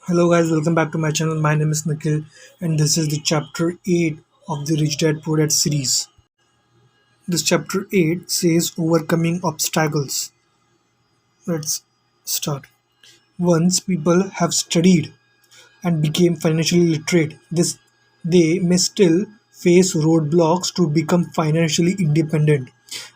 Hello guys, welcome back to my channel. My name is Nikhil and this is the chapter 8 of the Richdadpoordad series. This chapter 8 says overcoming obstacles. Let's start. Once people have studied and became financially literate, they may still face roadblocks to become financially independent.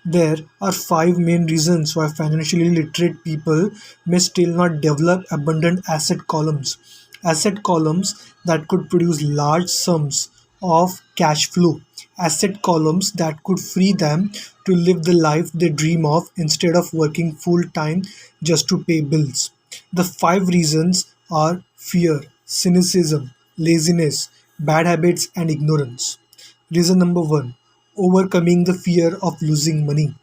There are five main reasons why financially literate people may still not develop abundant asset columns. Asset columns that could produce large sums of cash flow. Asset columns that could free them to live the life they dream of instead of working full time just to pay bills. The five reasons are fear, cynicism, laziness, bad habits, and ignorance. Reason number one: overcoming the fear of losing money.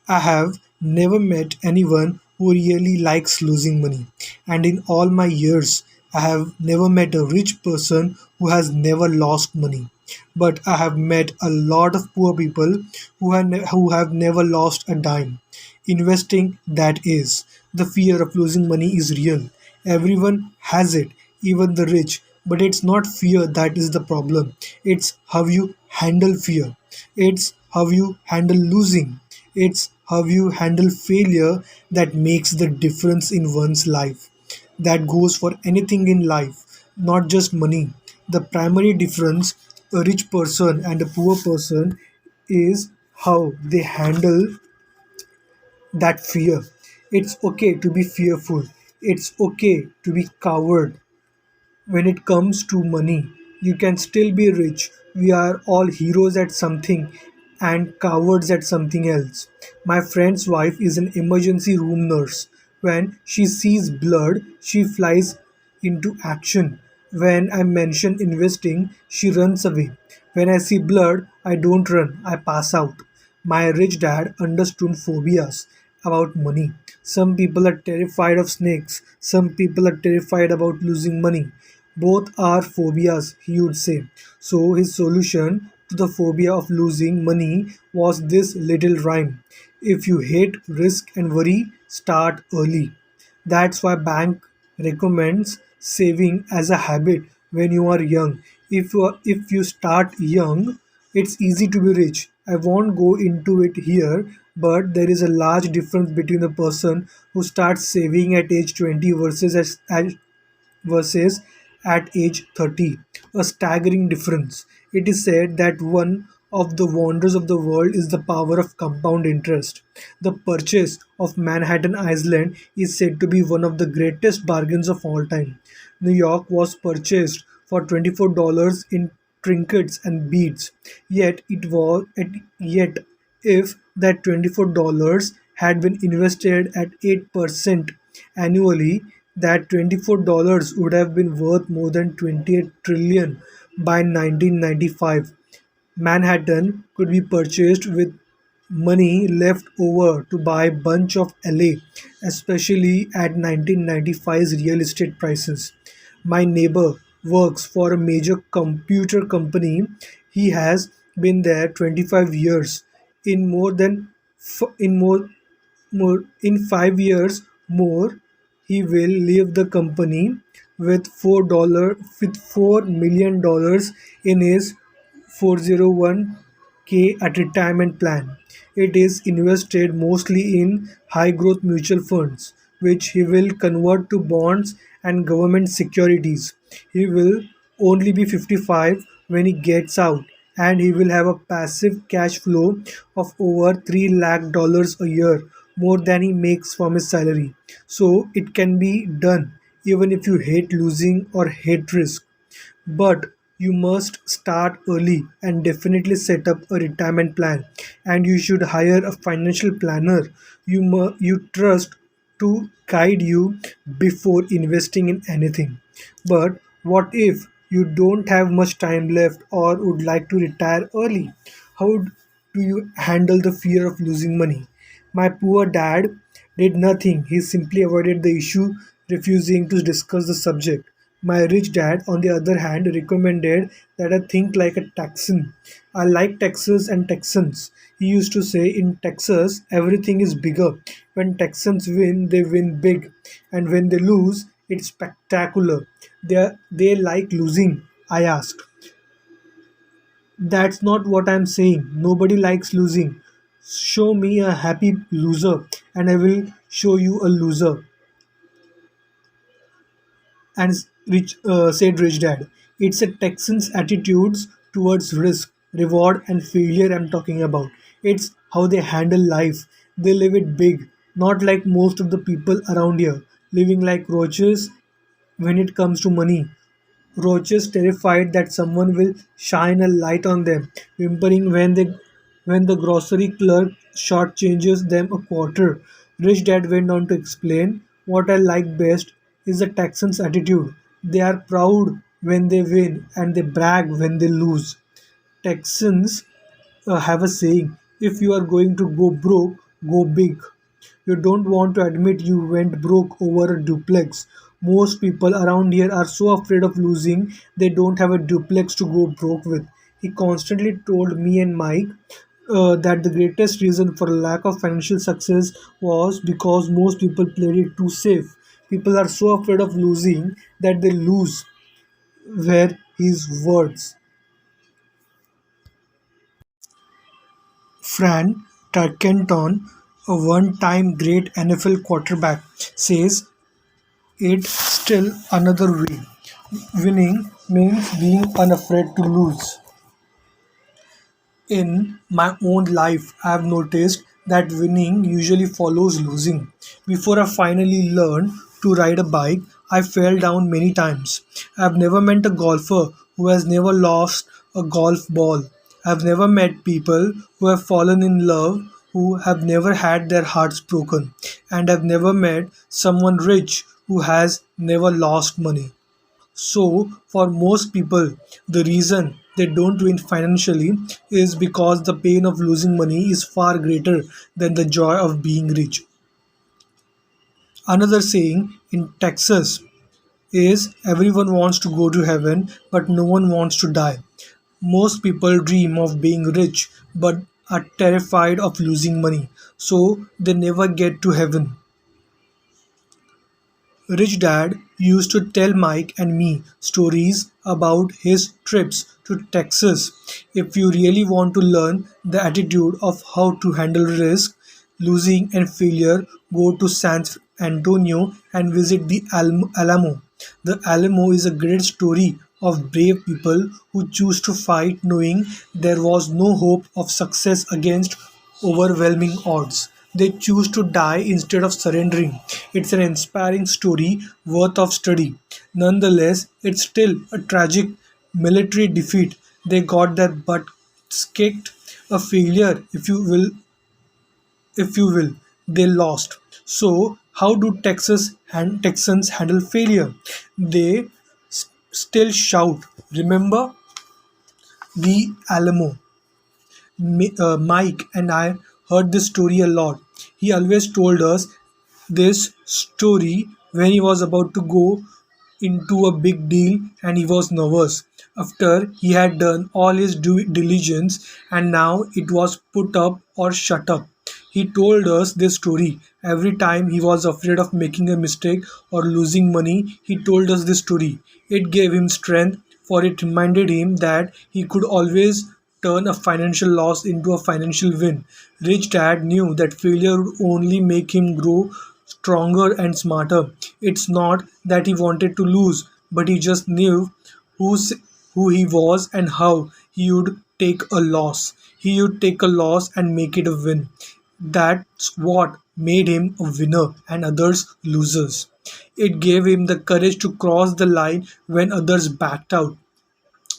I have never met anyone who really likes losing money, and in all my years, I have never met a rich person who has never lost money. But I have met a lot of poor people who have never lost a dime. Investing, that is. The fear of losing money is real. Everyone has it, even the rich. But it's not fear that is the problem. It's how you handle fear. It's how you handle losing. It's how you handle failure that makes the difference in one's life. That goes for anything in life, not just money. The primary difference a rich person and a poor person is how they handle that fear. It's okay to be fearful. It's okay to be coward. When it comes to money, you can still be rich. We are all heroes at something and cowards at something else. My friend's wife is an emergency room nurse. When she sees blood, she flies into action. When I mention investing, she runs away. When I see blood, I don't run, I pass out. My rich dad understood phobias about money. Some people are terrified of snakes, some people are terrified about losing money. Both are phobias, he would say. So his solution to the phobia of losing money was this little rhyme: if you hate risk and worry, start early. That's why bank recommends saving as a habit when you are young. If you start young, it's easy to be rich. I won't go into it here, but there is a large difference between a person who starts saving at age 20 versus at age 30, a staggering difference. It is said that one of the wonders of the world is the power of compound interest. The purchase of Manhattan Island is said to be one of the greatest bargains of all time. New York was purchased for $24 in trinkets and beads. Yet if that $24 had been invested at 8% annually, that $24 would have been worth more than 28 trillion by 1995. Manhattan could be purchased with money left over to buy bunch of LA, especially at 1995's real estate prices. My neighbor works for a major computer company. He has been there 25 years. In more than f- in more in 5 years more, he will leave the company with $4 million in his 401k at retirement plan. It is invested mostly in high growth mutual funds, which he will convert to bonds and government securities. He will only be 55 when he gets out, and he will have a passive cash flow of over 3 lakh dollars a year, more than he makes from his salary. So it can be done even if you hate losing or hate risk. But you must start early and definitely set up a retirement plan. And you should hire a financial planner you trust to guide you before investing in anything. But what if you don't have much time left or would like to retire early? How do you handle the fear of losing money? My poor dad did nothing. He simply avoided the issue, refusing to discuss the subject. My rich dad, on the other hand, recommended that I think like a Texan. I like Texas and Texans. He used to say, in Texas, everything is bigger. When Texans win, they win big. And when they lose, It's spectacular. They like losing. I asked. That's not what I'm saying. Nobody likes losing. Show me a happy loser, and I will show you a loser. And said Rich Dad. It's a Texan's attitudes towards risk, reward, and failure I'm talking about. It's how they handle life. They live it big, not like most of the people around here, living like roaches when it comes to money. Roaches terrified that someone will shine a light on them, whimpering when the grocery clerk shortchanges them a quarter. Rich Dad went on to explain, what I like best is the Texans' attitude. They are proud when they win and they brag when they lose. Texans have a saying, if you are going to go broke, go big. You don't want to admit you went broke over a duplex. Most people around here are so afraid of losing they don't have a duplex to go broke with. He constantly told me and Mike that the greatest reason for a lack of financial success was because most people played it too safe. People are so afraid of losing that they lose. Were his words. Fran Tarkenton, a one-time great NFL quarterback, says it's still another way. Winning means being unafraid to lose. In my own life, I have noticed that winning usually follows losing. Before I finally learned to ride a bike, I fell down many times. I have never met a golfer who has never lost a golf ball. I have never met people who have fallen in love who have never had their hearts broken. And I've never met someone rich who has never lost money. So, for most people, the reason they don't win financially is because the pain of losing money is far greater than the joy of being rich. Another saying in Texas is everyone wants to go to heaven, but no one wants to die. Most people dream of being rich but are terrified of losing money, so they never get to heaven. Rich Dad used to tell Mike and me stories about his trips to Texas. If you really want to learn the attitude of how to handle risk, losing, and failure, go to San Antonio and visit the Alamo. The Alamo is a great story of brave people who choose to fight knowing there was no hope of success against overwhelming odds. They choose to die instead of surrendering. It's an inspiring story worth of study. Nonetheless, it's still a tragic military defeat. They got their butts kicked, a failure, if you will. They lost. So, how do Texans handle failure? They still shout. Remember the Alamo. Mike and I heard this story a lot. He always told us this story when he was about to go into a big deal and he was nervous. After he had done all his due diligence and now it was put up or shut up. He told us this story. Every time he was afraid of making a mistake or losing money, he told us this story. It gave him strength, for it reminded him that he could always turn a financial loss into a financial win. Rich Dad knew that failure would only make him grow stronger and smarter. It's not that he wanted to lose, but he just knew who's, who he was and how he would take a loss. He would take a loss and make it a win. That's what made him a winner and others losers. It gave him the courage to cross the line when others backed out.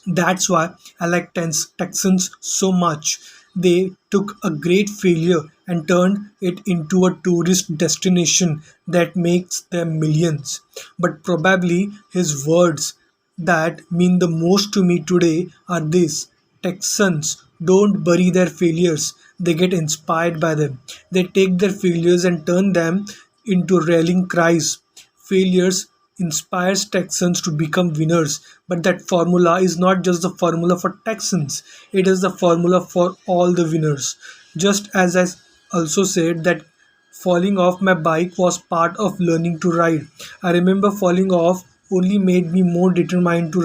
That's why I like Texans so much. They took a great failure and turned it into a tourist destination that makes them millions. But probably his words that mean the most to me today are this: Texans don't bury their failures, they get inspired by them. They take their failures and turn them into rallying cries. Failures inspires Texans to become winners, but that formula is not just the formula for Texans, it is the formula for all the winners. Just as I also said that Falling off my bike was part of learning to ride. I remember falling off only made me more determined to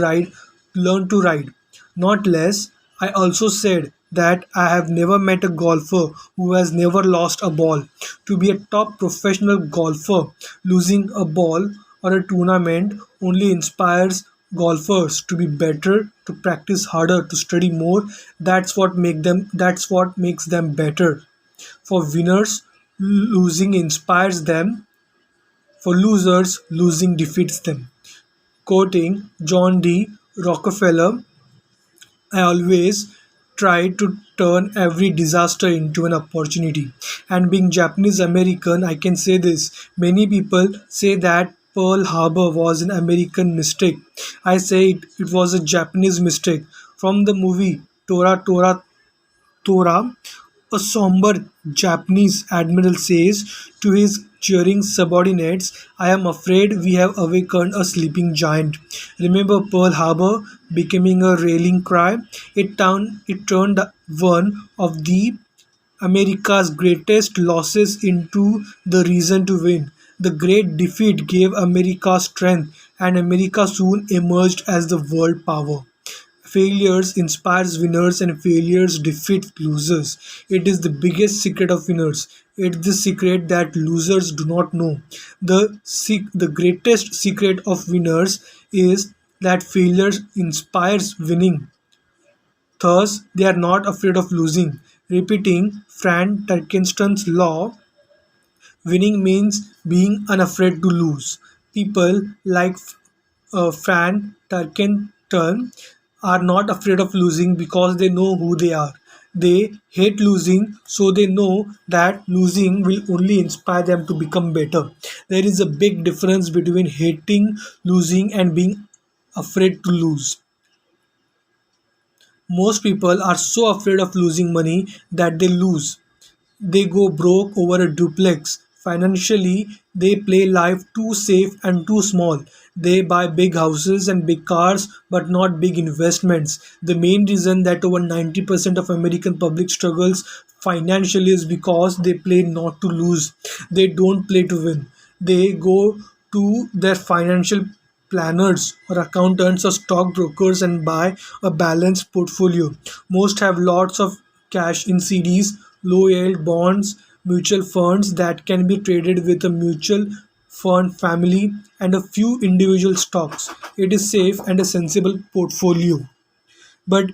learn to ride, not less. I also said that I have never met a golfer who has never lost a ball. To be a top professional golfer, losing a ball or a tournament only inspires golfers to be better, to practice harder, to study more. That's what makes them better. For winners, losing inspires them. For losers, losing defeats them. Quoting John D. Rockefeller, I always try to turn every disaster into an opportunity. And being Japanese American, I can say this. Many people say that Pearl Harbor was an American mistake. I say it was a Japanese mistake. From the movie Tora, a somber Japanese admiral says to his cheering subordinates, I am afraid we have awakened a sleeping giant. Remember Pearl Harbor becoming a rallying cry? It turned one of the America's greatest losses into the reason to win. The great defeat gave America strength, and America soon emerged as the world power. Failures inspires winners and failures defeat losers. It is the biggest secret of winners. It's the secret that losers do not know. The greatest secret of winners is that failure inspires winning. Thus, they are not afraid of losing. Repeating Fran Tarkenton's law, winning means being unafraid to lose. People like Fran Tarkenton are not afraid of losing because they know who they are. They hate losing, so they know that losing will only inspire them to become better. There is a big difference between hating losing and being afraid to lose. Most people are so afraid of losing money that they lose. They go broke over a duplex. Financially, they play life too safe and too small. They buy big houses and big cars, but not big investments. The main reason that over 90% of American public struggles financially is because they play not to lose. They don't play to win. They go to their financial planners or accountants or stockbrokers and buy a balanced portfolio. Most have lots of cash in CDs, low yield bonds, mutual funds that can be traded with a mutual fund family and a few individual stocks. It is safe and a sensible portfolio. But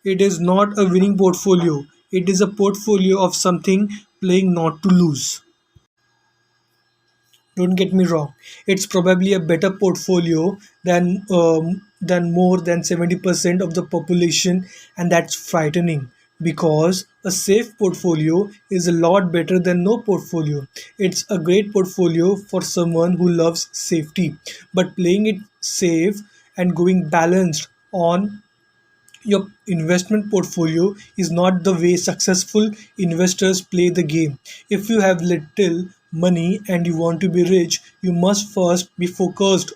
it is not a winning portfolio. It is a portfolio of something playing not to lose. Don't get me wrong. It's probably a better portfolio than more than 70% of the population, and that's frightening because a safe portfolio is a lot better than no portfolio. It's a great portfolio for someone who loves safety, but playing it safe and going balanced on your investment portfolio is not the way successful investors play the game. If you have little money and you want to be rich, you must first be focused,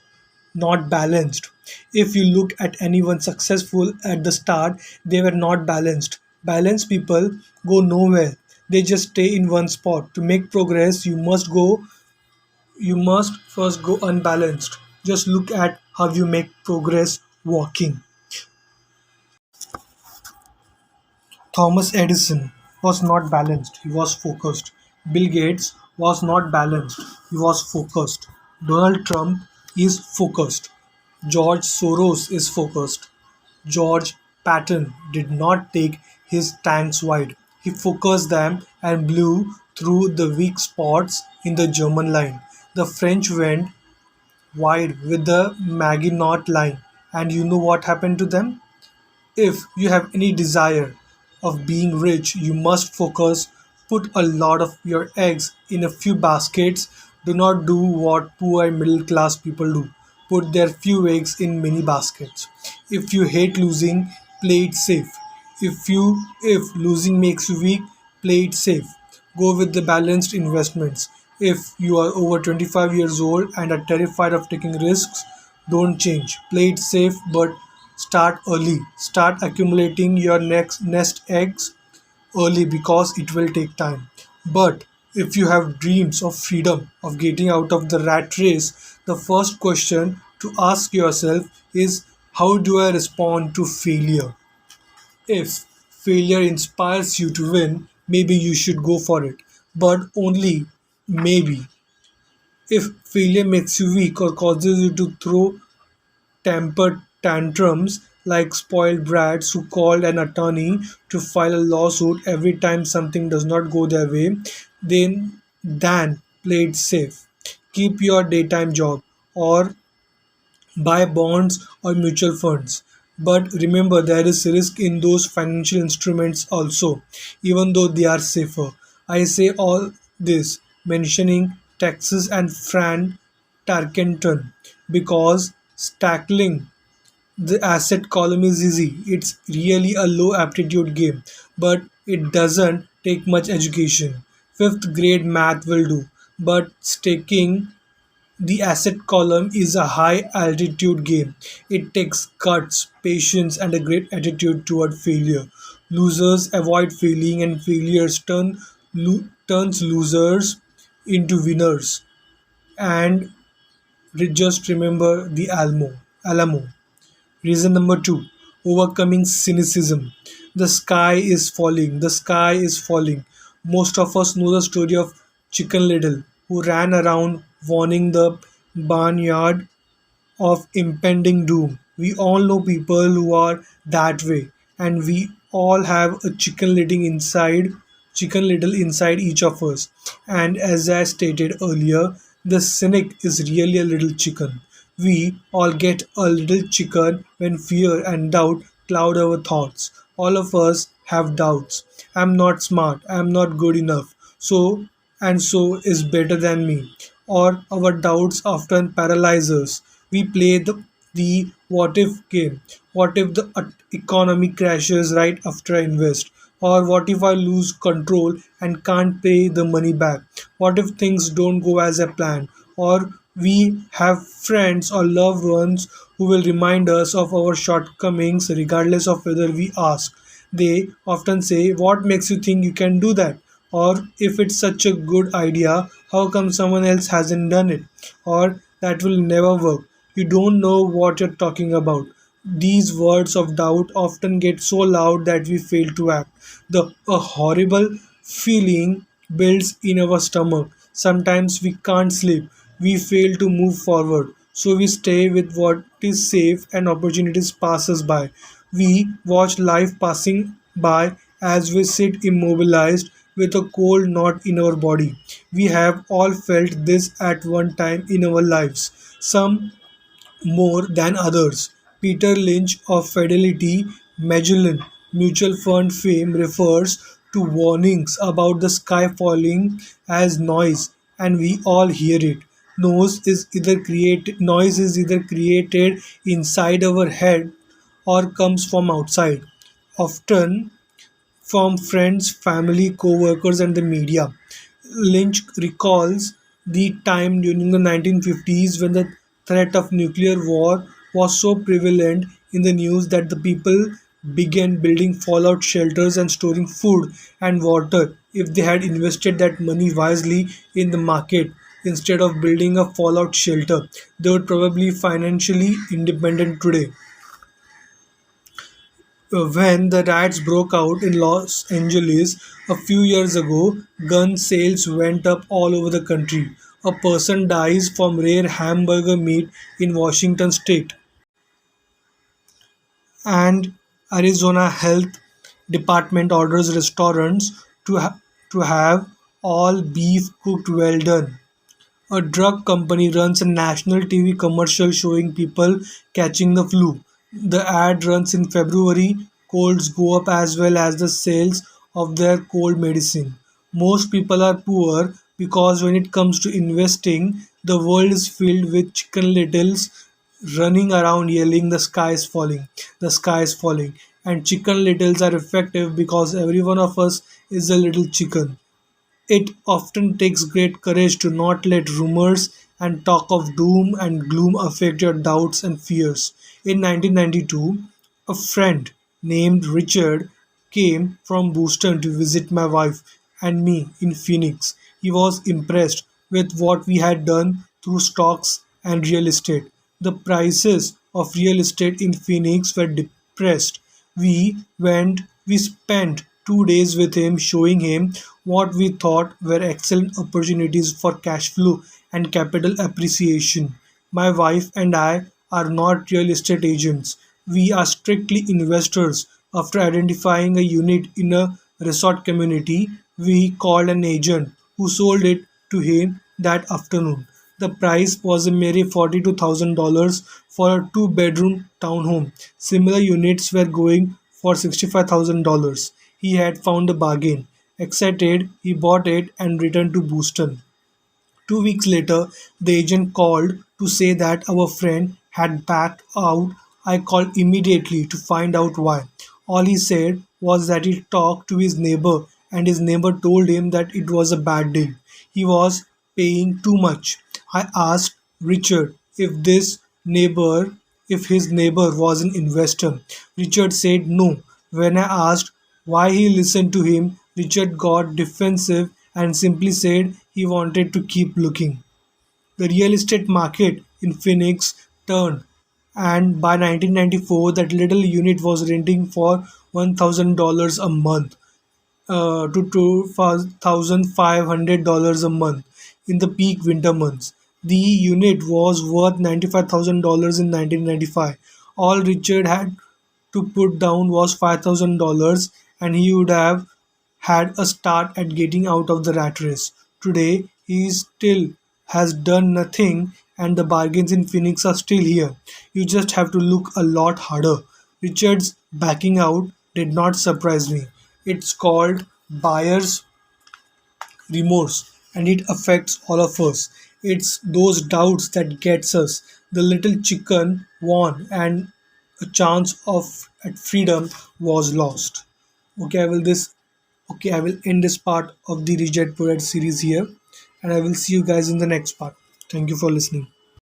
not balanced. If you look at anyone successful at the start, they were not balanced. Balanced people go nowhere. They just stay in one spot. To make progress, you must first go unbalanced. Just look at how you make progress walking. Thomas Edison was not balanced, he was focused. Bill Gates was not balanced, he was focused. Donald Trump is focused. George Soros is focused. George Patton did not take his tanks wide. He focused them and blew through the weak spots in the German line. The French went wide with the Maginot line. And you know what happened to them? If you have any desire of being rich, you must focus. Put a lot of your eggs in a few baskets. Do not do what poor and middle class people do. Put their few eggs in many baskets. If you hate losing, play it safe. If losing makes you weak, play it safe. Go with the balanced investments. If you are over 25 years old and are terrified of taking risks, don't change. Play it safe but start early. Start accumulating your next nest eggs early because it will take time. But If you have dreams of freedom, of getting out of the rat race, the first question to ask yourself is, how do I respond to failure? If failure inspires you to win, maybe you should go for it. But only maybe. If failure makes you weak or causes you to throw temper tantrums like spoiled brats who called an attorney to file a lawsuit every time something does not go their way, then play it safe. Keep your daytime job or buy bonds or mutual funds. But remember, there is risk in those financial instruments also, even though they are safer. I say all this mentioning Texas and Fran Tarkenton because tackling the asset column is easy. It's really a low aptitude game, but it doesn't take much education. Fifth grade math will do, but staking the asset column is a high altitude game. It takes guts, patience, and a great attitude toward failure. Losers avoid failing, and failures turns losers into winners. And just remember the Alamo. Reason number two, overcoming cynicism. The sky is falling. The sky is falling. Most of us know the story of Chicken Little, who ran around warning the barnyard of impending doom. We all know people who are that way, and we all have a chicken little inside each of us. And as I stated earlier, the cynic is really a little chicken. We all get a little chicken when fear and doubt cloud our thoughts. All of us have doubts. I'm not smart. I'm not good enough. So and so is better than me. Or our doubts often paralyze us. We play the what if game. What if the economy crashes right after I invest? Or what if I lose control and can't pay the money back? What if things don't go as I planned? Or we have friends or loved ones who will remind us of our shortcomings regardless of whether we ask. They often say, "What makes you think you can do that?" Or, "If it's such a good idea, how come someone else hasn't done it?" Or, "That will never work. You don't know what you're talking about." These words of doubt often get so loud that we fail to act. A horrible feeling builds in our stomach. Sometimes we can't sleep. We fail to move forward. So we stay with what is safe and opportunities pass us by. We watch life passing by as we sit immobilized with a cold knot in our body. We have all felt this at one time in our lives. Some more than others. Peter Lynch of Fidelity Magellan Mutual Fund fame refers to warnings about the sky falling as noise, and we all hear it. Noise is either created inside our head or comes from outside, often from friends, family, co-workers, and the media. Lynch recalls the time during the 1950s when the threat of nuclear war was so prevalent in the news that the people began building fallout shelters and storing food and water. If they had invested that money wisely in the market instead of building a fallout shelter, they would probably be financially independent today. When the riots broke out in Los Angeles a few years ago, gun sales went up all over the country. A person dies from rare hamburger meat in Washington state, and Arizona Health Department orders restaurants to have all beef cooked well done. A drug company runs a national TV commercial showing people catching the flu. The ad runs in February. Colds go up as well as the sales of their cold medicine. Most people are poor because when it comes to investing, the world is filled with chicken littles running around yelling, "The sky is falling, the sky is falling." And chicken littles are effective because every one of us is a little chicken. It often takes great courage to not let rumors and talk of doom and gloom affect your doubts and fears. In 1992, a friend named Richard came from Boston to visit my wife and me in Phoenix. He was impressed with what we had done through stocks and real estate. The prices of real estate in Phoenix were depressed. We spent 2 days with him showing him what we thought were excellent opportunities for cash flow and capital appreciation. My wife and I are not real estate agents. We are strictly investors. After identifying a unit in a resort community, we called an agent who sold it to him that afternoon. The price was a mere $42,000 for a two-bedroom townhome. Similar units were going for $65,000. He had found a bargain. Excited, he bought it and returned to Boston. 2 weeks later, the agent called to say that our friend had backed out. I called immediately to find out why. All he said was that he talked to his neighbor and his neighbor told him that it was a bad deal. He was paying too much. I asked Richard neighbor if his neighbor was an investor. Richard said no. When I asked why he listened to him, Richard got defensive and simply said he wanted to keep looking. The real estate market in Phoenix turned, and by 1994, that little unit was renting for $1,000 a month to $2,500 a month in the peak winter months. The unit was worth $95,000 in 1995. All Richard had to put down was $5,000 and he would have had a start at getting out of the rat race. Today, he still has done nothing and the bargains in Phoenix are still here. You just have to look a lot harder. Richard's backing out did not surprise me. It's called buyer's remorse and it affects all of us. It's those doubts that gets us. The little chicken won and a chance of at freedom was lost. Okay, I will end this part of the Richdadpoordad series here and I will see you guys in the next part. Thank you for listening.